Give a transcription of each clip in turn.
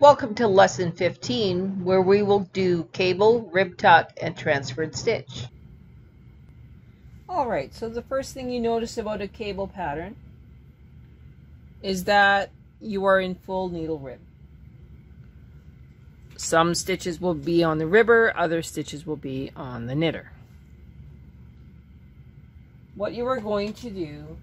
Welcome to lesson 15, where we will do cable, rib tuck, and transferred stitch. Alright, so the first thing you notice about a cable pattern is that you are in full needle rib. Some stitches will be on the ribber, other stitches will be on the knitter. What you are going to do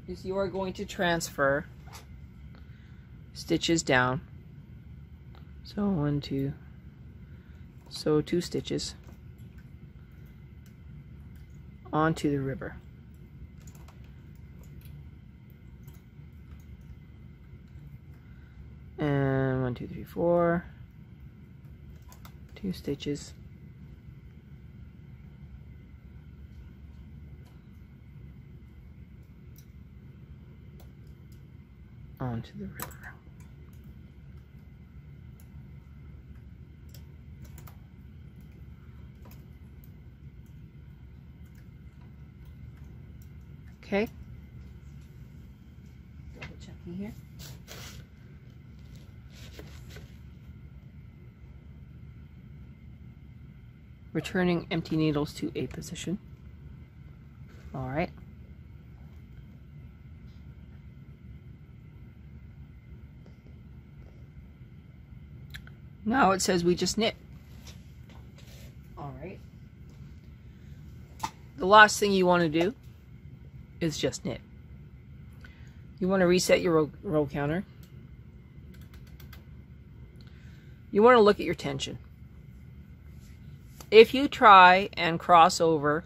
is you are going to transfer stitches down. So 1, 2, so 2 stitches onto the ribber. And 1, 2, 3, 4, 2 stitches onto the ribber. Okay. Double checking here. Returning empty needles to A position. All right. Now it says we just knit. All right. The last thing you want to do is just knit. You want to reset your row counter. You want to look at your tension. If you try and cross over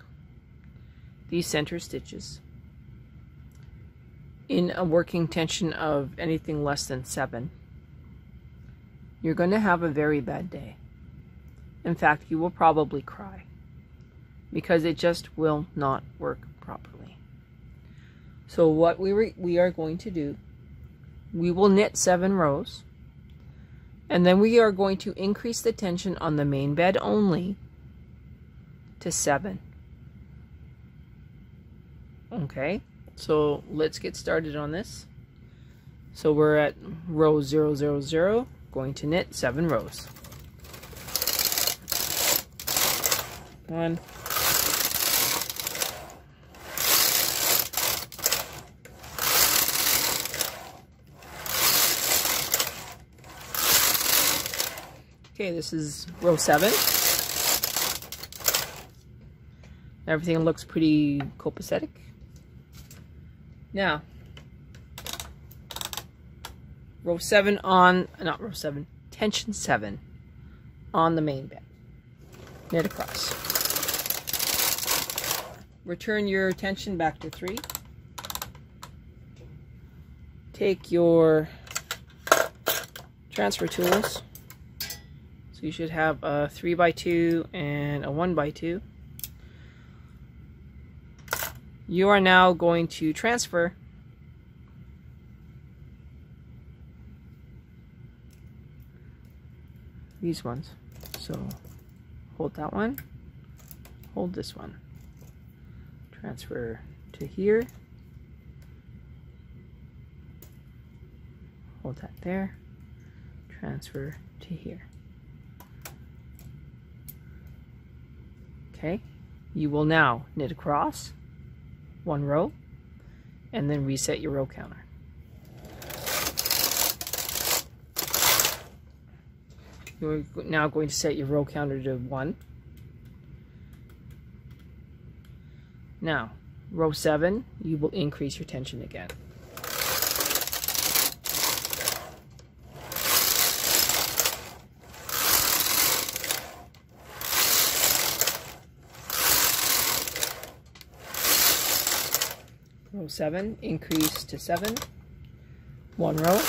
these center stitches in a working tension of anything less than 7, you're going to have a very bad day. In fact, you will probably cry because it just will not work properly. So what we are going to do, we will knit 7 rows, and then we are going to increase the tension on the main bed only to 7. Okay, so let's get started on this. So we're at row 000, going to knit 7 rows. 1, 'kay, this is row 7. Everything looks pretty copacetic. Now, row 7 on, not row 7, tension 7 on the main bed. Knit across. Return your tension back to 3. Take your transfer tools. So you should have a 3x2 and a 1x2. You are now going to transfer these ones. So hold that one, hold this one, transfer to here, hold that there, transfer to here. Okay, you will now knit across 1 row and then reset your row counter. You're now going to set your row counter to 1. Now, row 7, you will increase your tension again. Row 7, increase to 7, 1 row,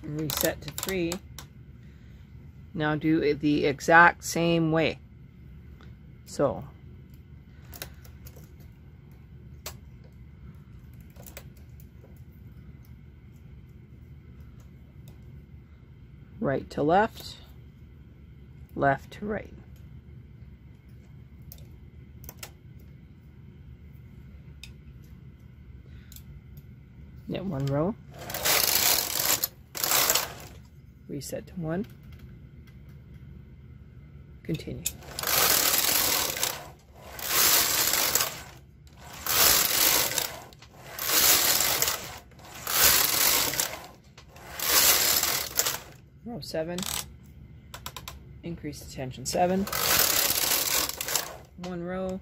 and reset to 3. Now do it the exact same way. So, right to left, left to right. Knit 1 row, reset to 1, continue. Row 7, increase the tension 7, 1 row,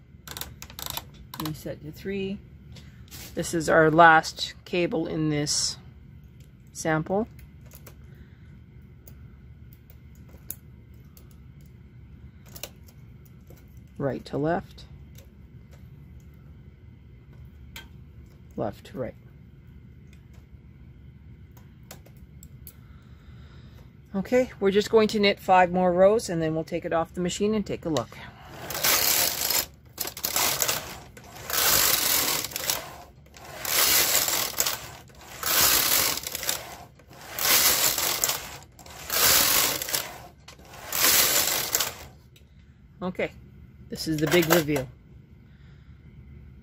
reset to 3. This is our last cable in this sample. Right to left, left to right. Okay, we're just going to knit 5 more rows and then we'll take it off the machine and take a look. Okay, this is the big reveal.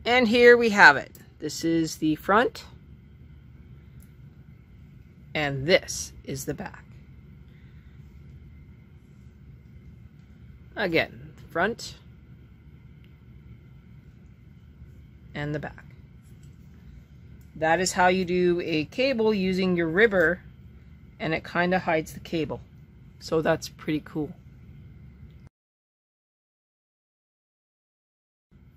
And here we have it. This is the front, and this is the back. Again, front and the back. That is how you do a cable using your ribber, and it kind of hides the cable. So that's pretty cool.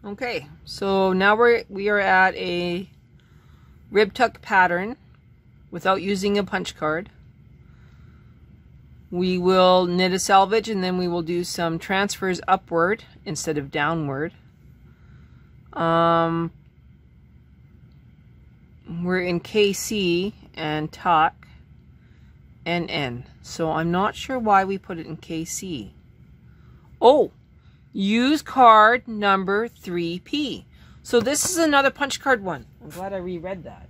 Okay, so now we are at a rib tuck pattern without using a punch card. We will knit a selvage and then we will do some transfers upward instead of downward. We're in KC and tuck and N. So I'm not sure why we put it in KC. Oh! Use card number 3P. So this is another punch card one. I'm glad I reread that.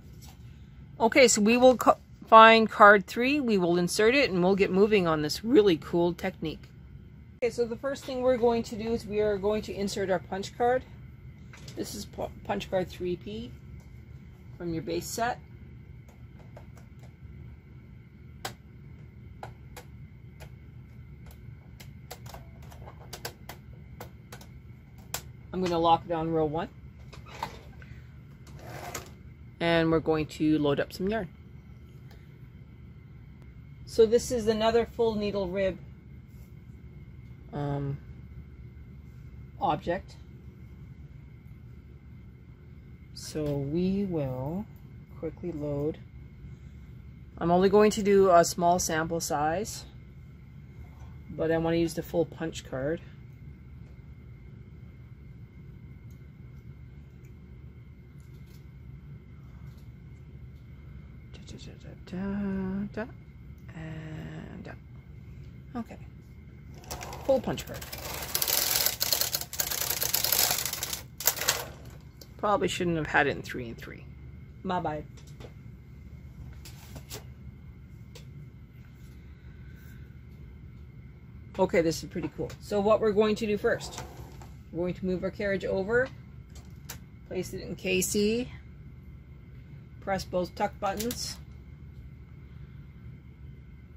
Okay, so we will find card 3, we will insert it, and we'll get moving on this really cool technique. Okay, so the first thing we're going to do is we are going to insert our punch card. This is punch card 3P from your base set. I'm going to lock it on row 1. And we're going to load up some yarn. So this is another full needle rib object. So we will quickly load. I'm only going to do a small sample size, but I want to use the full punch card. And down. Okay. Full punch card. Probably shouldn't have had it in 3 and 3. Bye-bye. Okay, this is pretty cool. So what we're going to do first, we're going to move our carriage over, place it in KC, press both tuck buttons,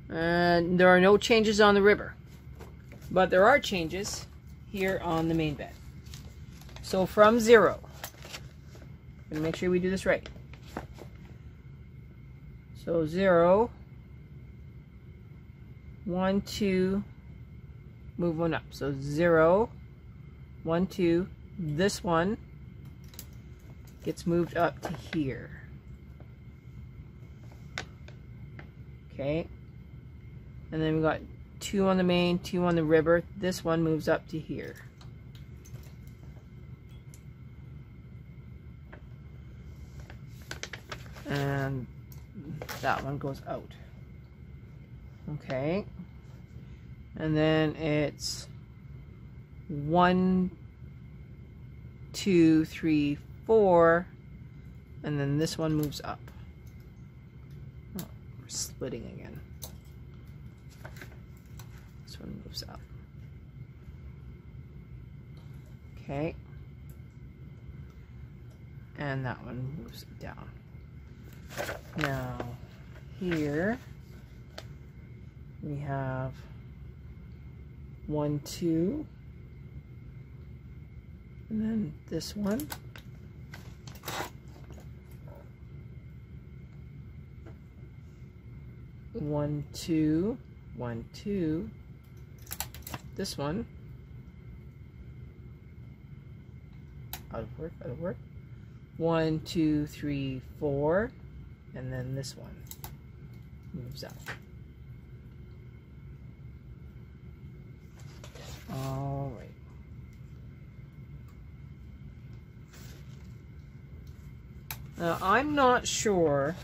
and there are no changes on the ribber, but there are changes here on the main bed. So from 0, I'm going to make sure we do this right. So 0, 1, 2, move 1 up. So 0, 1, 2, this one gets moved up to here. Okay. And then we got 2 on the main, 2 on the ribber. This one moves up to here. And that one goes out. Okay. And then it's 1, 2, 3, 4. And then this one moves up. Oh, we're splitting again. This one moves up. Okay. And that one moves down. Now, here we have 1, 2, and then this one. One, two, 1, 2. This one. Out of work, out of work. 1, 2, 3, 4. And then this one moves out. All right. Now, I'm not sure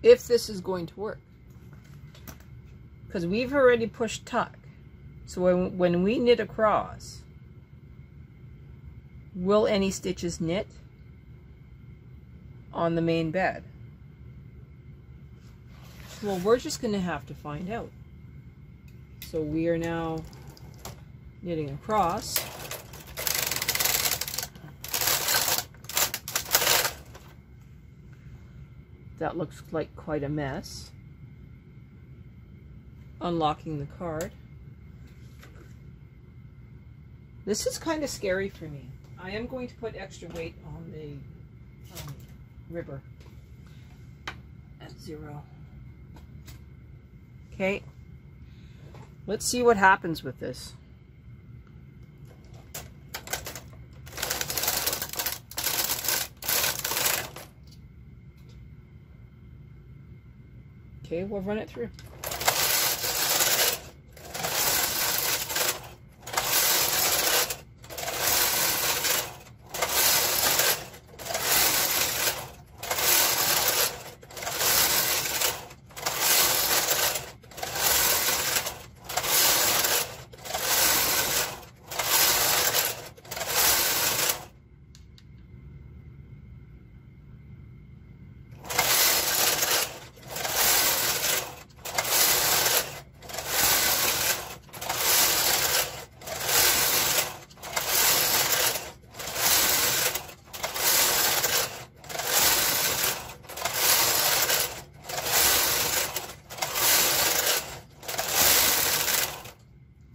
if this is going to work, because we've already pushed tuck. So when we knit across, will any stitches knit on the main bed? Well, we're just going to have to find out. So we are now knitting across. That looks like quite a mess. Unlocking the card. This is kind of scary for me. I am going to put extra weight on the ribber at 0. Okay, let's see what happens with this. Okay, we'll run it through.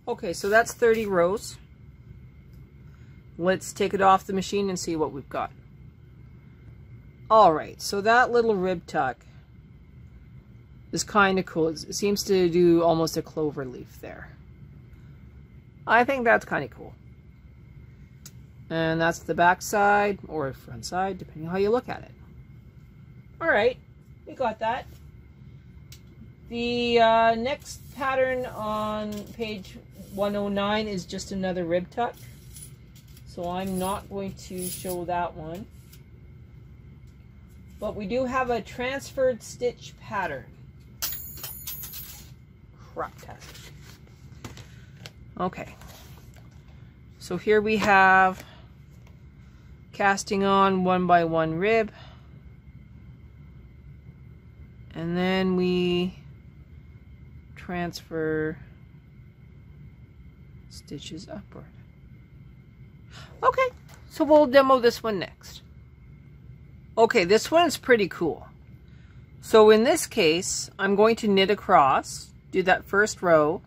Okay, so that's 30 rows. Let's take it off the machine and see what we've got. Alright, so that little rib tuck is kind of cool. It seems to do almost a clover leaf there. I think that's kind of cool. And that's the back side, or front side, depending on how you look at it. Alright, we got that. The next pattern on page 109 is just another rib tuck. So I'm not going to show that one. But we do have a transferred stitch pattern. Craptastic. Okay. So here we have casting on 1 by 1 rib. And then we transfer stitches upward. Okay, so we'll demo this one next. Okay, this one's pretty cool. So in this case, I'm going to knit across, do that first row,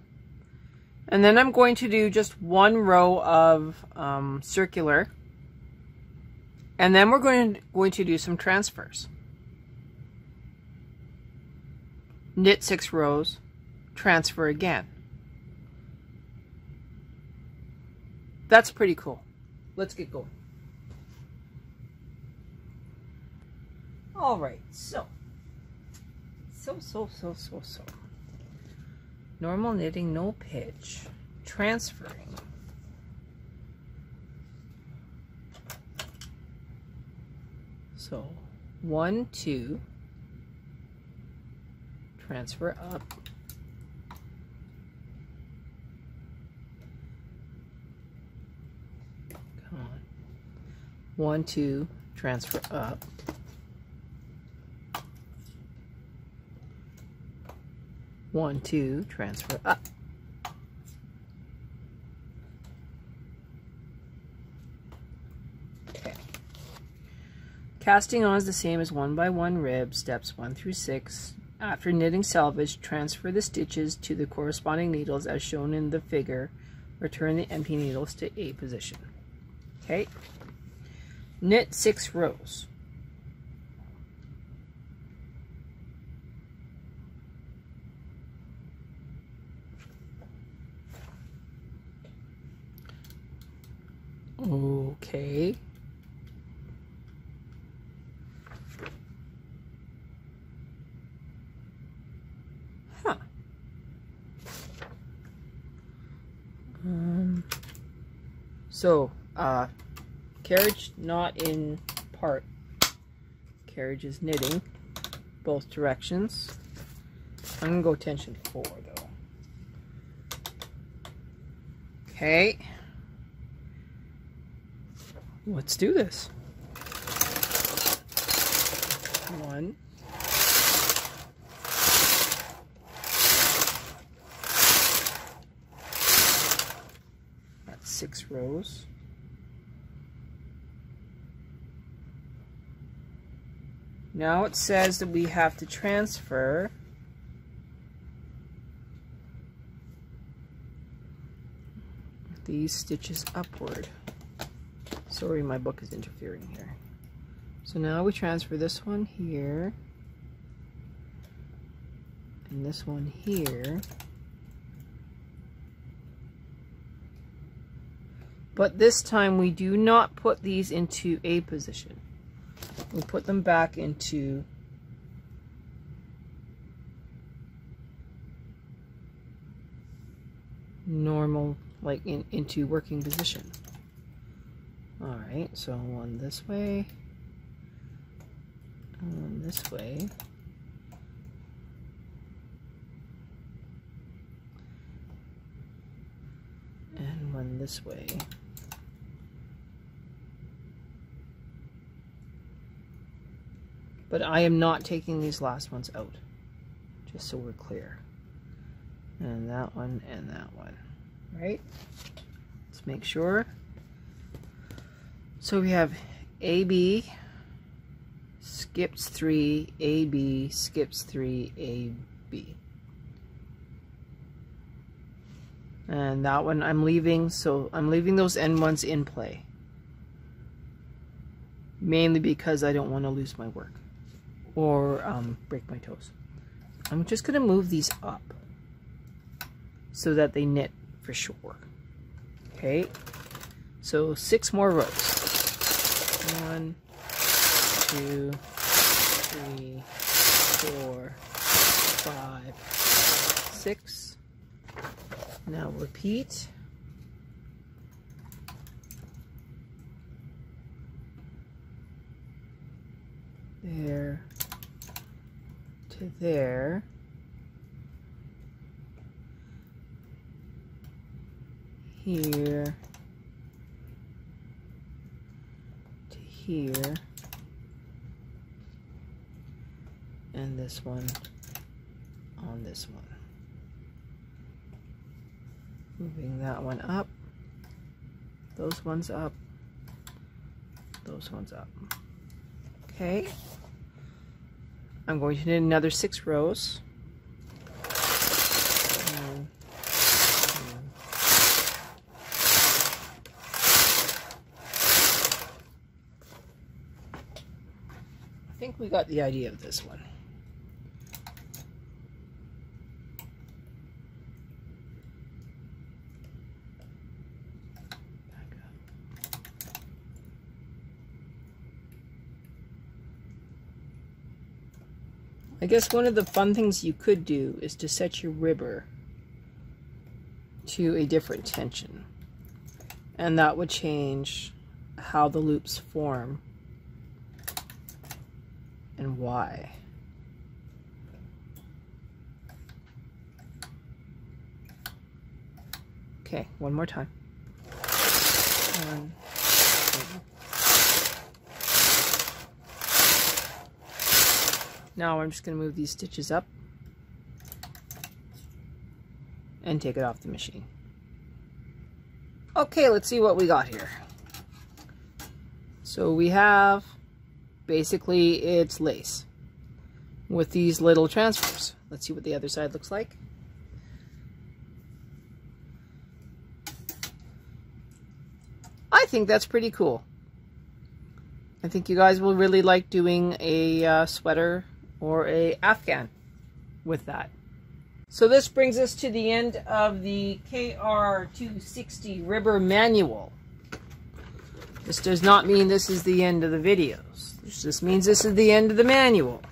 and then I'm going to do just 1 row of circular, and then we're going to do some transfers. Knit 6 rows, transfer again. That's pretty cool. Let's get going. All right, so. Normal knitting, no pitch. Transferring. So, 1, 2. Transfer up. Come on. 1, 2, transfer up. 1, 2, transfer up. Okay. Casting on is the same as 1 by 1 rib, steps 1 through 6. After knitting selvage, transfer the stitches to the corresponding needles as shown in the figure. Return the empty needles to A position. Okay. Knit 6 rows. Okay. Huh. Carriage not in part. Carriage is knitting both directions. I'm gonna go tension 4 though. Okay. Let's do this. 1. That's 6 rows. Now it says that we have to transfer these stitches upward. Sorry, my book is interfering here. So now we transfer this one here and this one here. But this time we do not put these into A position. We put them back into normal, like into working position. Alright, so one this way, one this way, and one this way. But I am not taking these last ones out, just so we're clear. And that one and that one, right? Let's make sure. So we have AB skips 3, AB skips 3, AB. And that one I'm leaving, so I'm leaving those end ones in play. Mainly because I don't want to lose my work or break my toes. I'm just going to move these up so that they knit for sure. Okay, so 6 more rows. 1, 2, 3, 4, 5, 6. Now repeat. There to there. Here to here. And this one on this one. Moving that one up. Those ones up. Those ones up. Okay. I'm going to knit another 6 rows. 1, 2. I think we got the idea of this one. I guess one of the fun things you could do is to set your ribber to a different tension, and that would change how the loops form and why. Okay, one more time. 1, 2. Now I'm just going to move these stitches up. and take it off the machine. Okay, let's see what we got here. So we have, basically it's lace with these little transfers. Let's see what the other side looks like. I think that's pretty cool. I think you guys will really like doing a sweater or a Afghan with that. So this brings us to the end of the KR260 Ribber Manual. This does not mean this is the end of the videos. This just means this is the end of the manual.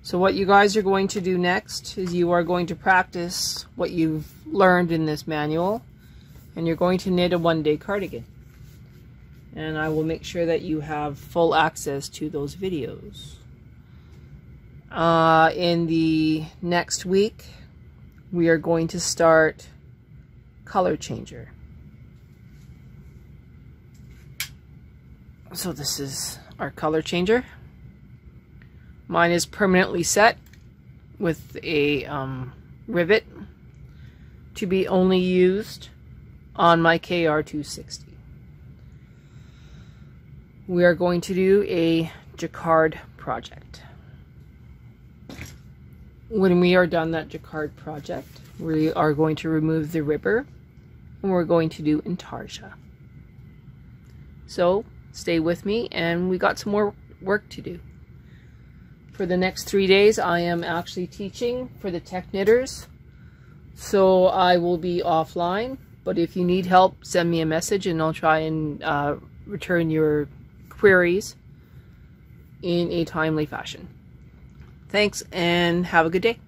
So what you guys are going to do next is you are going to practice what you've learned in this manual, and you're going to knit a one-day cardigan. And I will make sure that you have full access to those videos. In the next week, we are going to start color changer. So this is our color changer. Mine is permanently set with a rivet to be only used on my KR260. We are going to do a jacquard project. When we are done that jacquard project, we are going to remove the ribber and we're going to do intarsia. So stay with me, and we got some more work to do. For the next 3 days, I am actually teaching for the tech knitters, so I will be offline. But if you need help, send me a message and I'll try and return your queries in a timely fashion. Thanks, and have a good day.